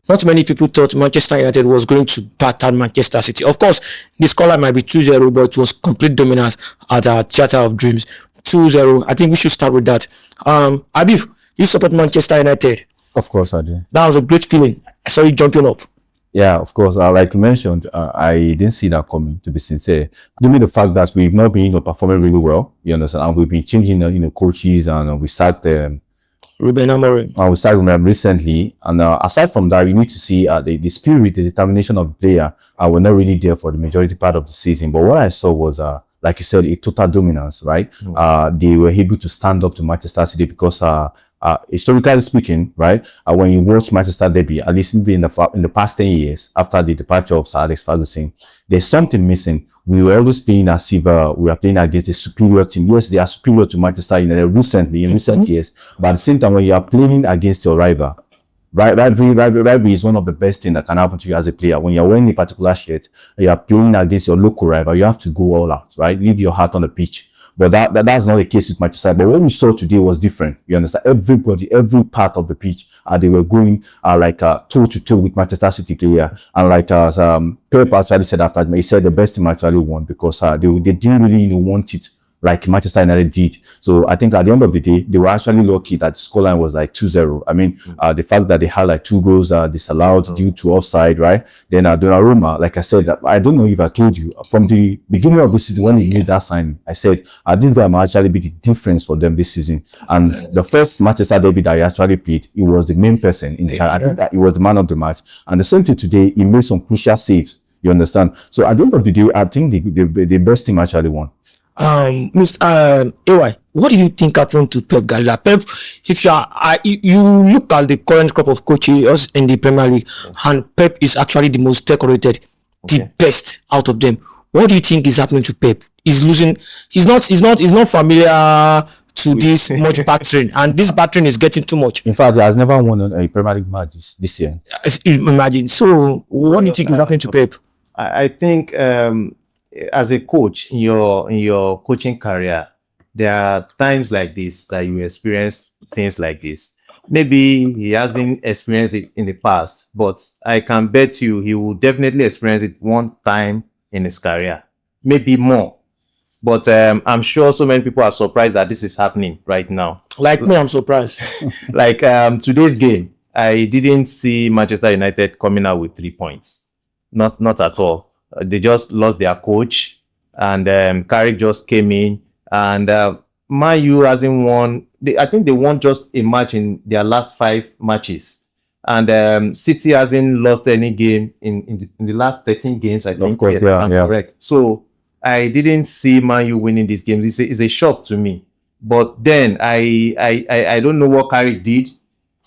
Not many people thought Manchester United was going to batter Manchester City. Of course, the scoreline might be 2-0, but it was complete dominance at our Theatre of Dreams. 2-0. I think we should start with that. Habib, you support Manchester United. Of course I do. That was a great feeling. I saw you jumping up. Yeah, of course. Like you mentioned, I didn't see that coming, to be sincere. Given the fact that we've not been performing really well, you understand, and we've been changing coaches, and we sacked Ruben Amorim. We started with them recently, and aside from that, you need to see the spirit, the determination of the player. Were not really there for the majority part of the season. But what I saw was, like you said, a total dominance, right? They were able to stand up to Manchester City because, historically speaking, right, when you watch Manchester Derby, at least maybe in the past 10 years after the departure of Sir Alex Ferguson, there's something missing. We were always playing as if we were playing against a superior team. Yes, they are superior to Manchester United recently, in recent years, but at the same time, when you are playing against your rival, rivalry is one of the best things that can happen to you as a player. When you're wearing a particular shirt, you are playing against your local rival, you have to go all out, right? Leave your heart on the pitch. But that's not the case with Manchester. But what we saw today was different. You understand? Everybody, every part of the pitch, they were going toe to toe with Manchester City player. And like Pep actually said after, he said the best team actually won because they didn't really want it like Manchester United did. So I think at the end of the day, they were actually lucky that the scoreline was like 2-0. I mean, the fact that they had like 2 goals disallowed due to offside, right? Then Donnarumma, like I said, I don't know if I told you, from the beginning of the season when he made that signing, I said, this guy might actually be the difference for them this season. And the first Manchester derby that he actually played, he was the main person in charge. I think that he was the man of the match. And the same thing today, he made some crucial saves. You understand? So at the end of the day, I think the best team actually won. Mr. AY, what do you think happened to Pep Guardiola? Pep, if you look at the current crop of coaches in the Premier League, and Pep is actually the most decorated, the best out of them. What do you think is happening to Pep? He's losing. He's not familiar to this much battering, and this battering is getting too much. In fact, he has never won a Premier League match this year. Imagine. So, what do you think is happening to Pep? I think as a coach in your coaching career, there are times like this that you experience things like this. Maybe he hasn't experienced it in the past, but I can bet you he will definitely experience it one time in his career, maybe more. But I'm sure so many people are surprised that this is happening right now. Like me, I'm surprised. Like today's game, I didn't see Manchester United coming out with 3 points. Not at all. They just lost their coach, and Carrick just came in, and Man U hasn't won. I think they won just a match in their last 5 matches, and City hasn't lost any game in the last 13 games. I think. Of course, yeah. Correct. So I didn't see Man U winning these games. It's a shock to me. But then I don't know what Carrick did.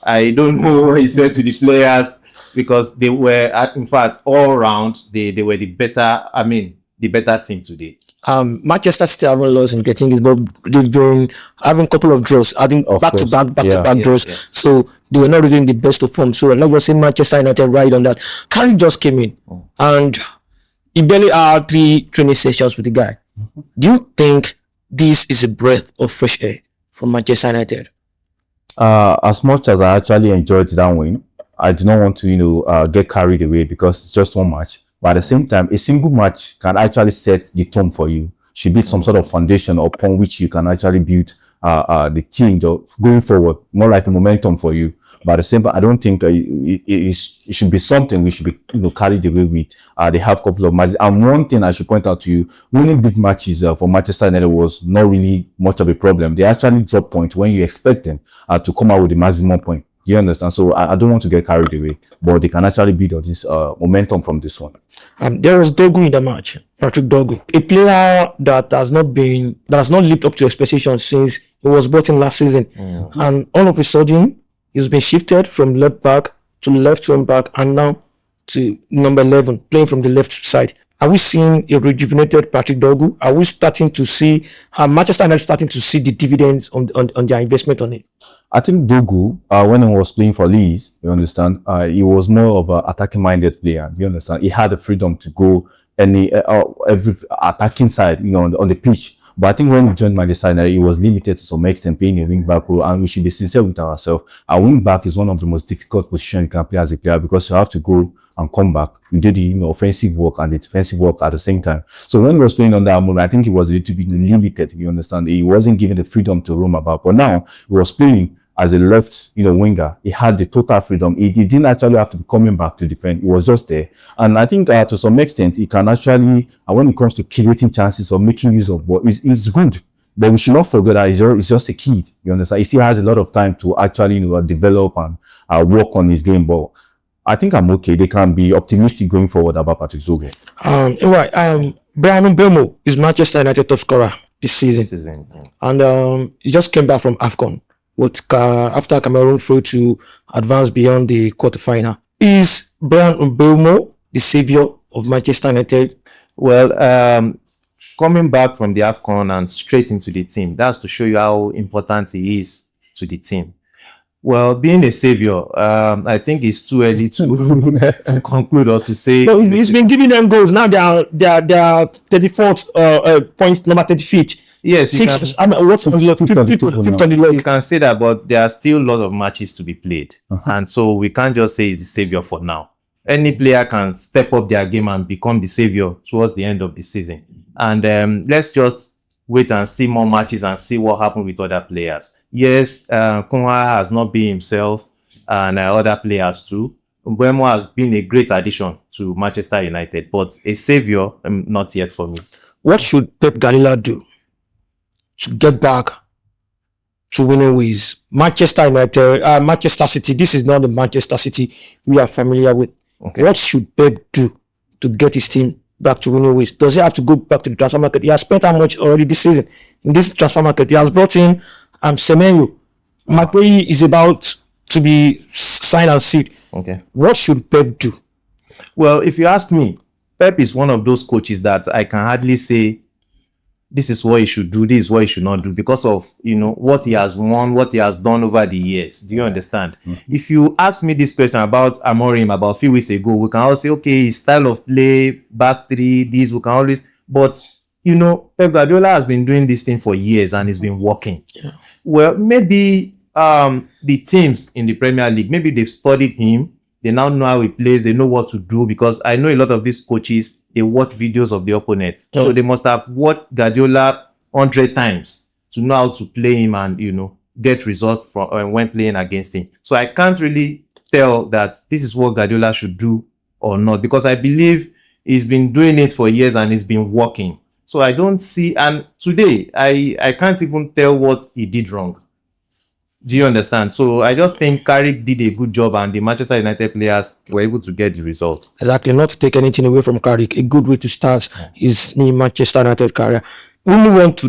I don't know what he said to the players. Because they were, in fact, all round, they were the better team today. Manchester City haven't lost in getting it, but they've been having a couple of draws, adding back-to-back draws. Yeah. So they were not really in the best of form. So let's just say Manchester United ride on that. Carrick just came in, and he barely had 3 training sessions with the guy. Do you think this is a breath of fresh air for Manchester United? As much as I actually enjoyed that win, I do not want to, get carried away because it's just one match. But at the same time, a single match can actually set the tone for you. Should be some sort of foundation upon which you can actually build the team going forward, more like a momentum for you. But at the same time, I don't think it should be something we should be carried away with. They have a couple of matches. And one thing I should point out to you, winning big matches for Manchester United was not really much of a problem. They actually drop points when you expect them to come out with the maximum point. You understand? So I don't want to get carried away, but they can actually build on this momentum from this one. There was Dogu in the match, Patrick Dogu, a player that has not lived up to expectations since he was brought in last season, and all of a sudden he's been shifted from left back to left wing back, and now to number 11, playing from the left side. Are we seeing a rejuvenated Patrick Dogu? Are we starting to see Manchester United starting to see the dividends on their investment on it? I think Dogu, when he was playing for Leeds, you understand, he was more of an attacking-minded player. You understand, he had the freedom to go every attacking side, on the pitch. But I think when he joined Manchester United, he was limited to some extent playing a wing back role, and we should be sincere with ourselves. A wing back is one of the most difficult positions you can play as a player because you have to go and come back. You do the offensive work and the defensive work at the same time. So when he was playing on that moment, I think he was a little bit limited. You understand? He wasn't given the freedom to roam about. But now he was playing as a left, winger. He had the total freedom. He didn't actually have to be coming back to defend. He was just there. And I think to some extent, he can actually, when it comes to creating chances or making use of ball, it's good. But we should not forget that he's just a kid. You understand? He still has a lot of time to actually, develop and work on his game. But I think I'm okay. They can be optimistic going forward about Patrick Zoge. Right. Brian Mbeumo is Manchester United top scorer this season. And he just came back from AFCON after Cameroon failed to advance beyond the quarterfinal. Is Brian Mbeumo the savior of Manchester United? Well, coming back from the AFCON and straight into the team, that's to show you how important he is to the team. Well, being a savior, I think it's too early to conclude or to say. No, he's been giving them goals. Now they are 34th points, number 35th. Yes, fifth on the log. You can say that, but there are still a lot of matches to be played, and so we can't just say he's the savior for now. Any player can step up their game and become the savior towards the end of the season. And let's just wait and see more matches and see what happens with other players. Yes, Kunwa has not been himself, and other players too. Mbeumo has been a great addition to Manchester United, but a savior, not yet for me. What should Pep Guardiola do to get back to winning ways? Manchester United, Manchester City. This is not the Manchester City we are familiar with. Okay. What should Pep do to get his team back to winning ways? Does he have to go back to the transfer market? He has spent how much already this season in this transfer market? He has brought in Semenyo. McVay is about to be signed and sealed. Okay. What should Pep do? Well, if you ask me, Pep is one of those coaches that I can hardly say this is what he should do, this is what he should not do, because of what he has won, what he has done over the years. Do you understand? If you ask me this question about Amorim about a few weeks ago, we can all say, okay, his style of play, back three, this, we can always, but Pep Guardiola has been doing this thing for years and it's been working. Yeah. Well, maybe the teams in the Premier League, maybe they've studied him. They now know how he plays. They know what to do, because I know a lot of these coaches, they watch videos of the opponents. So they must have watched Guardiola 100 times to know how to play him and, get results from when playing against him. So I can't really tell that this is what Guardiola should do or not, because I believe he's been doing it for years and it's been working. So I don't see, and today I can't even tell what he did wrong. Do you understand? So I just think Carrick did a good job and the Manchester United players were able to get the results. Exactly. Not to take anything away from Carrick. A good way to start his new Manchester United career. We'll move on to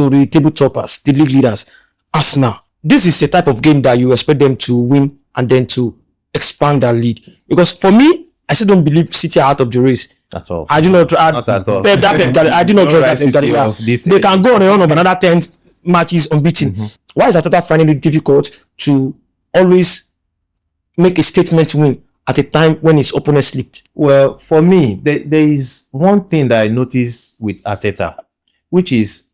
the table toppers, the league leaders. Arsenal. This is the type of game that you expect them to win and then to expand their lead. Because for me, I still don't believe City are out of the race. At all. I do not. Not at all. I do not trust that. They can go on a run of another 10 matches unbeaten. Why is Arteta finding it difficult to always make a statement win at a time when his opponent slipped? Well, for me, there is one thing that I notice with Arteta, which is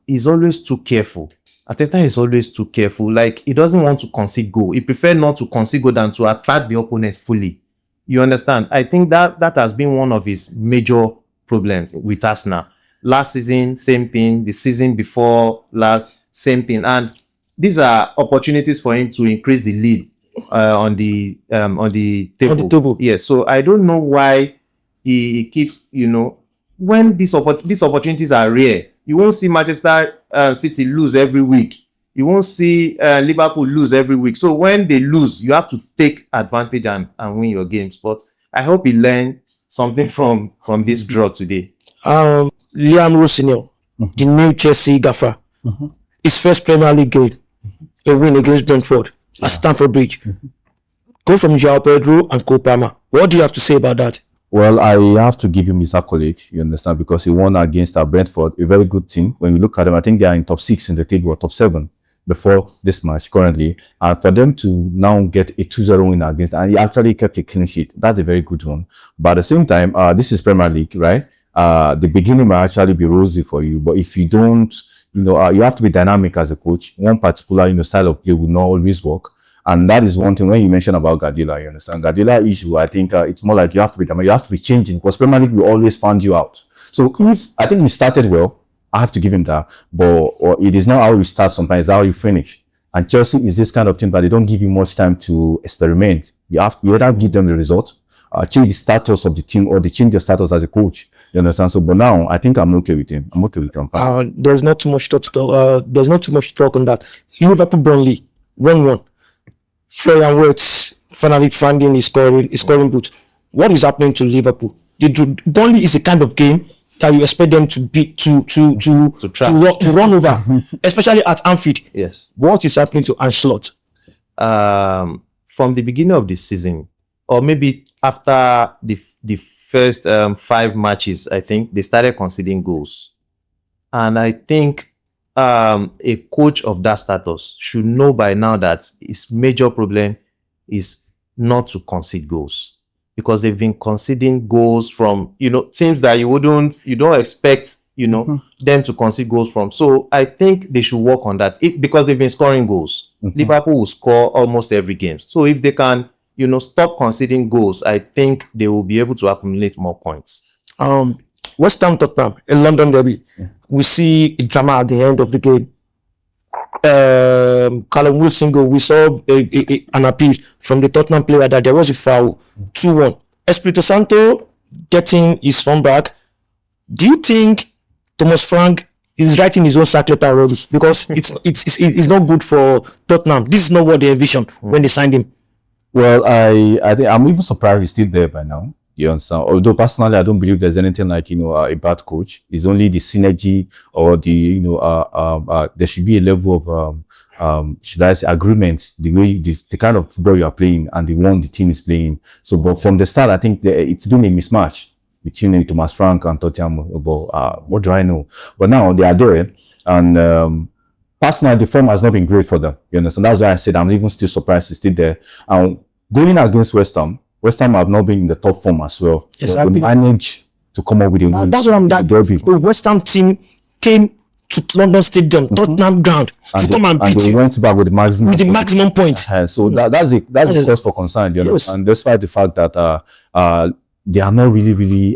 he's always too careful. Arteta is always too careful. Like, he doesn't want to concede goal. He prefers not to concede goal than to attack the opponent fully. You understand? I think that has been one of his major problems with Arsenal. Last season, same thing. The season before last, same thing. And these are opportunities for him to increase the lead on the table. On the table. Yes. So I don't know why he keeps, when these opportunities are rare, you won't see Manchester City lose every week. You won't see Liverpool lose every week. So when they lose, you have to take advantage and win your games. But I hope he learned something from this draw today. Liam Rossinier, the new Chelsea gaffer, his first Premier League game, a win against Brentford at Stamford Bridge. Go from João Pedro and Cole Palmer. What do you have to say about that? Well, I have to give him his accolade, you understand, because he won against Brentford, a very good team. When you look at them, I think they are in top 6 in the table, or top 7 before this match currently. And for them to now get a 2-0 win against, and he actually kept a clean sheet, that's a very good one. But at the same time, this is Premier League, right? the beginning might actually be rosy for you, but if you don't, you have to be dynamic as a coach. One particular, style of play will not always work. And that is one thing when you mentioned about Guardiola, you understand? Guardiola issue, I think it's more like you have to be dynamic, you have to be changing, because Premier League will always find you out. So I think he started well, I have to give him that, but it is not how you start sometimes, it's how you finish. And Chelsea is this kind of team that they don't give you much time to experiment. You either give them the result, change the status of the team, or they change their status as a coach. You understand? So, but now I think I'm okay with him. I'm okay with him. There's not too much talk. There's not too much talk on that. Liverpool Burnley 1-1. Florian Wirtz finally finding his scoring boot. What is happening to Liverpool? Burnley is a kind of game that you expect them to beat to run over, especially at Anfield. Yes. What is happening to Ancelotti? From the beginning of the season, or maybe after the first 5 matches, I think they started conceding goals, and I think a coach of that status should know by now that his major problem is not to concede goals, because they've been conceding goals from teams that you don't expect them to concede goals from. So I think they should work on that, because they've been scoring goals. Liverpool will score almost every game. So if they can stop conceding goals, I think they will be able to accumulate more points. West Ham Tottenham, a London derby. We see a drama at the end of the game. Callum Wilson goal, we saw an appeal from the Tottenham player that there was a foul. 2-1. Espirito Santo getting his form back. Do you think Thomas Frank is writing his own sack letter already? Because it's not good for Tottenham. This is not what they envisioned when they signed him. Well, I think I'm even surprised he's still there by now. You understand? Although personally, I don't believe there's anything like a bad coach. It's only the synergy, or there should be a level of should I say agreement, the way the kind of football you are playing and the one the team is playing. So, but from the start, I think it's been a mismatch between Thomas Frank and Tottenham. But what do I know? But now they are there, and personally, the form has not been great for them. You understand? That's why I said I'm even still surprised he's still there. And going against West Ham have not been in the top form as well. Yes, they managed to come up with a win. That's what I'm derby. The West Ham team came to London Stadium, Tottenham ground, to come and beat they you went back with the maximum points. So that's a cause for concern. You know? Yes. And despite the fact that they are not really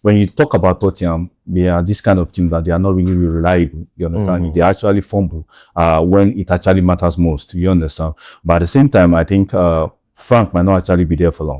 when you talk about Tottenham, they are this kind of team that they are not really reliable. You understand? They actually fumble when it actually matters most. You understand? But at the same time, I think Frank might not actually be there for long.